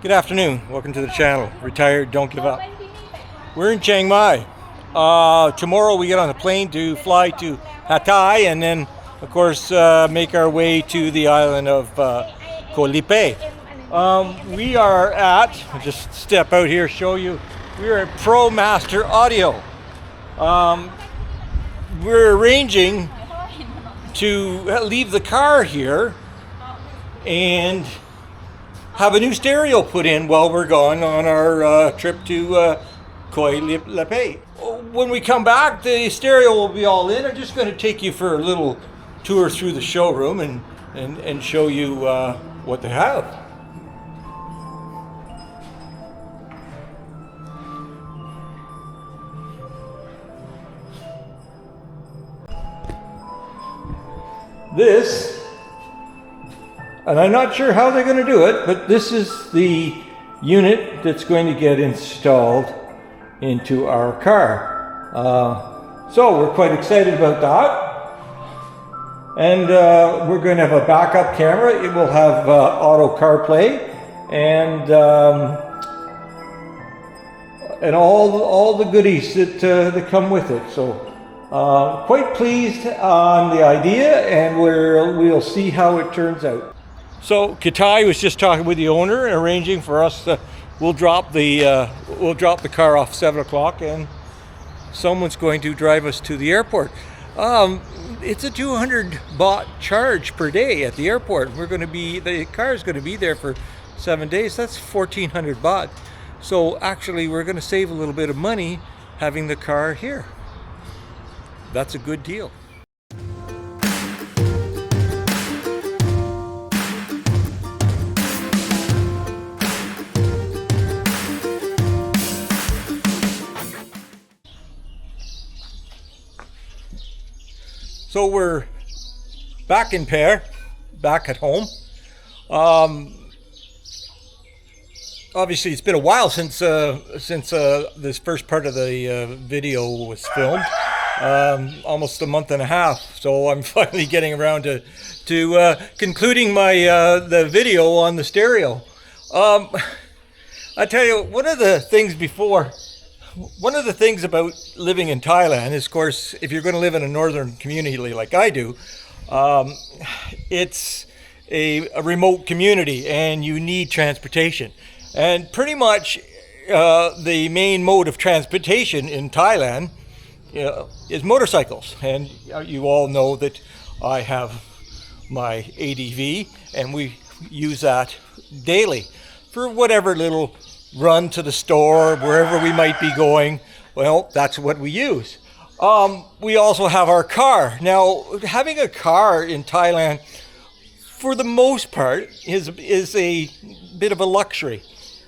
Good afternoon. Welcome to the channel. Retired, don't give up. We're in Chiang Mai. Tomorrow we get on a plane to fly to Hatay and then, of course, make our way to the island of Koh Lipe. We are at, I'll just step out here, show you, we're at ProMaster Audio. We're arranging to leave the car here and have a new stereo put in while we're gone on our trip to Koh Lipe. When we come back, the stereo will be all in. I'm just going to take you for a little tour through the showroom and show you what they have. This, and I'm not sure how they're going to do it, but this is the unit that's going to get installed into our car. So we're quite excited about that. And we're going to have a backup camera. It will have auto CarPlay and all the goodies that come with it. So quite pleased on the idea, and we'll see how it turns out. So Katai was just talking with the owner and arranging for us to, we'll drop the car off 7 o'clock and someone's going to drive us to the airport. It's a 200 baht charge per day at the airport. The car is going to be there for 7 days. That's 1,400 baht. So actually we're going to save a little bit of money having the car here. That's a good deal. So we're back in Pair, back at home. Obviously, it's been a while since this first part of the video was filmed, almost a month and a half. So I'm finally getting around to concluding my the video on the stereo. I tell you, one of the things about living in Thailand is, of course, if you're going to live in a northern community like I do, it's a remote community and you need transportation. And pretty much the main mode of transportation in Thailand is motorcycles. And you all know that I have my ADV and we use that daily for whatever little run to the store, wherever we might be going. Well, that's what we use. We also have our car. Now, having a car in Thailand, for the most part, is a bit of a luxury.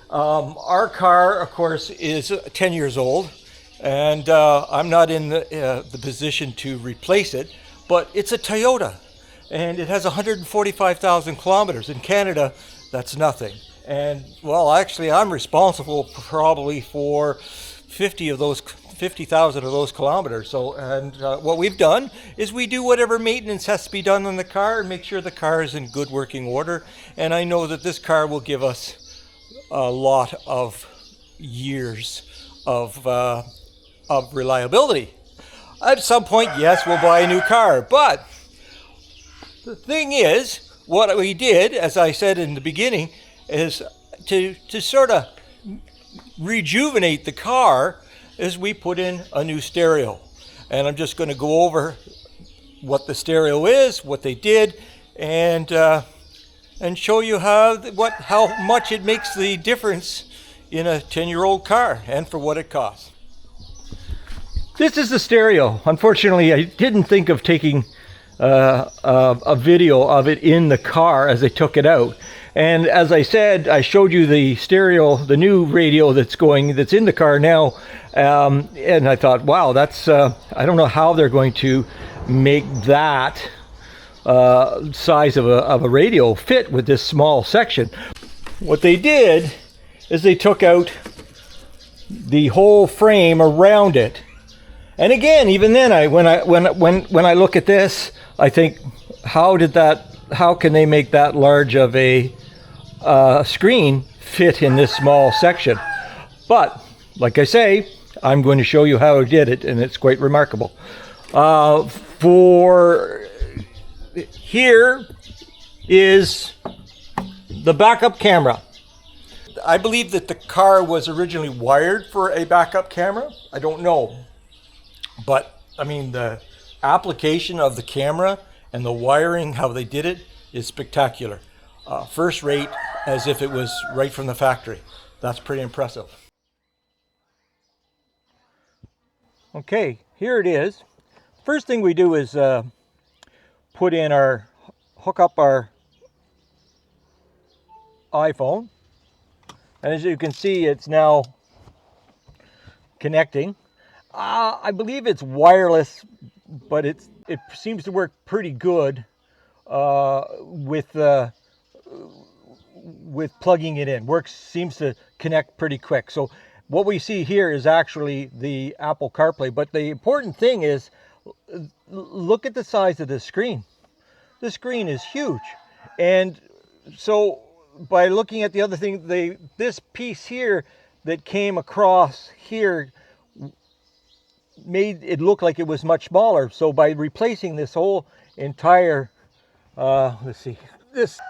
Our car, of course, is 10 years old, and I'm not in the position to replace it, but it's a Toyota, and it has 145,000 kilometers. In Canada, that's nothing. And well, actually, I'm responsible probably for 50,000 of those kilometers. So, and what we've done is we do whatever maintenance has to be done on the car and make sure the car is in good working order. And I know that this car will give us a lot of years of reliability. At some point, yes, we'll buy a new car. But the thing is, what we did, as I said in the beginning, is to sort of rejuvenate the car is we put in a new stereo. And I'm just going to go over what the stereo is, what they did, and show you how much it makes the difference in a 10-year-old car and for what it costs. This is the stereo. Unfortunately, I didn't think of taking a video of it in the car as I took it out. And as I said, I showed you the stereo, the new radio that's in the car now. And I thought, wow, that's, I don't know how they're going to make that size of a radio fit with this small section. What they did is they took out the whole frame around it. And again, even then, when I look at this, I think, how can they make that large of a screen fit in this small section. But like I say, I'm going to show you how I did it, and it's quite remarkable. For here is the backup camera. I believe that the car was originally wired for a backup camera. I don't know. But I mean, the application of the camera and the wiring, how they did it, is spectacular. First rate, as if it was right from the factory. That's pretty impressive. Okay, here it is. First thing we do is hook up our iPhone. And as you can see, it's now connecting. I believe it's wireless, but it seems to work pretty good with plugging it in. Seems to connect pretty quick. So what we see here is actually the Apple CarPlay. But the important thing is, look at the size of the screen. The screen is huge. And so by looking at the other thing, this piece here that came across here made it look like it was much smaller. So by replacing this whole entire, this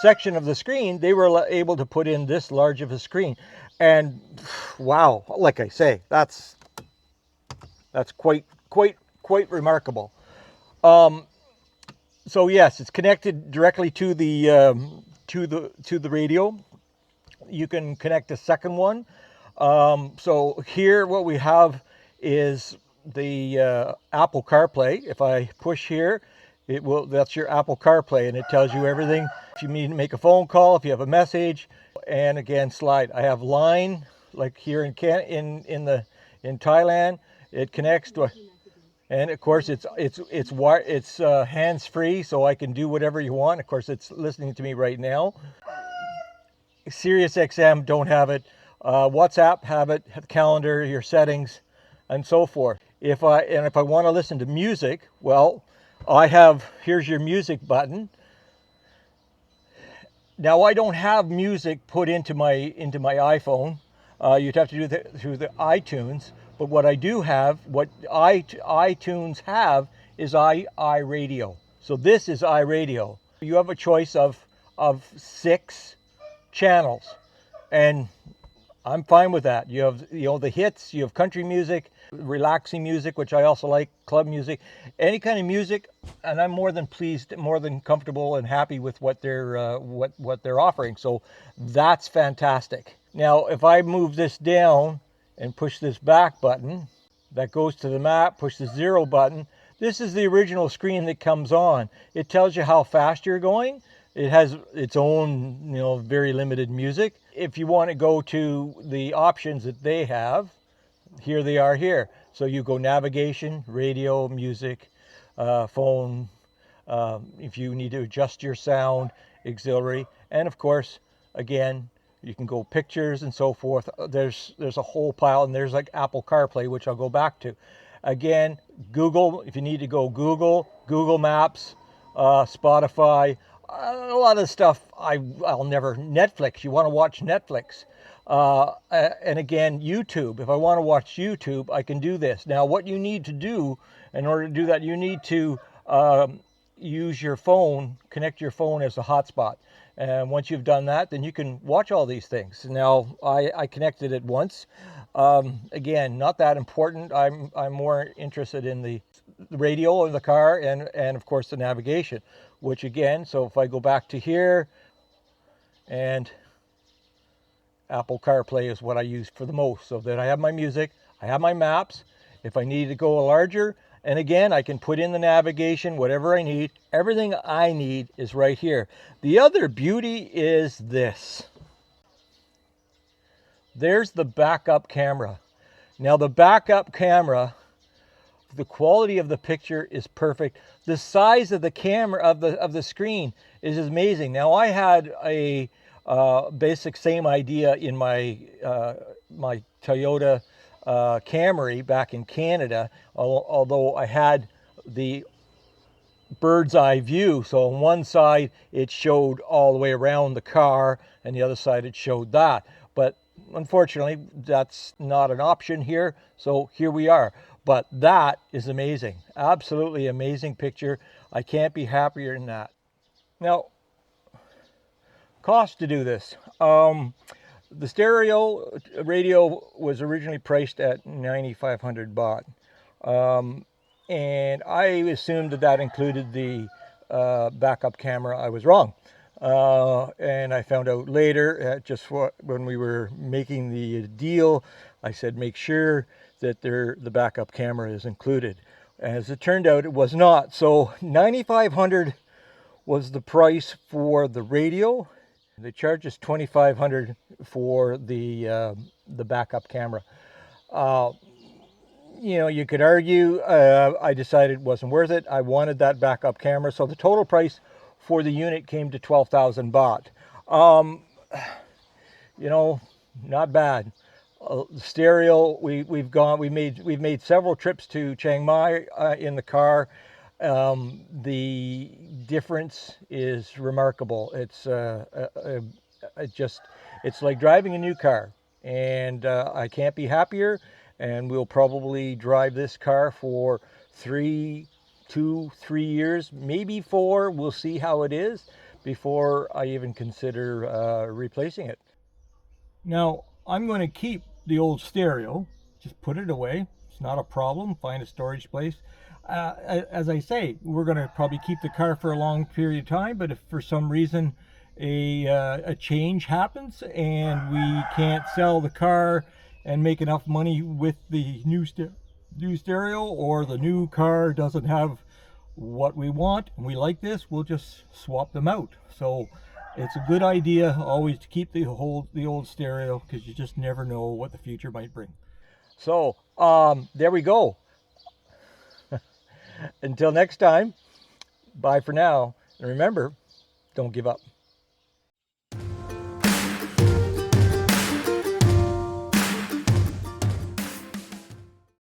section of the screen, they were able to put in this large of a screen. And wow, like I say, that's quite remarkable. So yes, it's connected directly to the radio. You can connect a second one. So here what we have is the Apple CarPlay. If I push here, that's your Apple CarPlay, and it tells you everything. If you need to make a phone call, if you have a message, and again, slide. I have Line, like here in Thailand. It connects to, and of course it's hands-free, so I can do whatever you want. Of course, it's listening to me right now. Sirius XM don't have it. WhatsApp have it. Have calendar, your settings, and so forth. If I want to listen to music, well, here's your music button. Now I don't have music put into my iPhone. You'd have to do that through the iTunes. But what I do have, what iTunes have, is iRadio. So this is iRadio. You have a choice of 6 channels, and I'm fine with that. You have the hits, you have country music, relaxing music, which I also like, club music, any kind of music, and I'm more than pleased, more than comfortable and happy with what they're offering. So that's fantastic. Now if I move this down and push this back button, that goes to the map, push the 0 button. This is the original screen that comes on. It tells you how fast you're going. It has its own, very limited music. If you want to go to the options that they have, here they are here. So you go navigation, radio, music, phone, if you need to adjust your sound, auxiliary, and of course, again, you can go pictures and so forth. There's a whole pile, and there's like Apple CarPlay, which I'll go back to. Again, Google, if you need to go Google Maps, Spotify, a lot of stuff Netflix, you want to watch Netflix. And again, YouTube, if I want to watch YouTube, I can do this. Now, what you need to do in order to do that, you need to use your phone, connect your phone as a hotspot. And once you've done that, then you can watch all these things. Now, I connected it once. Again, not that important. I'm more interested in the radio in the car and of course the navigation, which again, so if I go back to here, and Apple CarPlay is what I use for the most, so that I have my music, I have my maps. If I need to go larger, and again, I can put in the navigation, whatever I need. Everything I need is right here. The other beauty is this. There's the backup camera. Now the backup camera, the quality of the picture is perfect. The size of the camera of the screen is amazing. Now I had a basic same idea in my my Toyota Camry back in Canada, although I had the bird's eye view. So on one side it showed all the way around the car, and the other side it showed that. But unfortunately, that's not an option here. So here we are. But that is amazing. Absolutely amazing picture. I can't be happier than that. Now, cost to do this. The stereo radio was originally priced at 9,500 baht. And I assumed that that included the backup camera. I was wrong. And I found out later, when we were making the deal, I said, make sure that the backup camera is included. As it turned out, it was not. So 9,500 was the price for the radio. They charged us 2,500 for the backup camera. You know, you could argue. I decided it wasn't worth it. I wanted that backup camera, so the total price for the unit came to 12,000 baht. You know, not bad. Stereo. We've made several trips to Chiang Mai in the car. The difference is remarkable. It's like driving a new car, and I can't be happier. And we'll probably drive this car for 2, 3 years, maybe 4. We'll see how it is before I even consider replacing it. Now, I'm going to keep the old stereo, just put it away. It's not a problem. Find a storage place. As I say, we're going to probably keep the car for a long period of time, but if for some reason a change happens and we can't sell the car and make enough money with the new stereo, or the new car doesn't have what we want and we like this, we'll just swap them out. So it's a good idea always to keep the old stereo, because you just never know what the future might bring. So there we go. Until next time, bye for now. And remember, don't give up.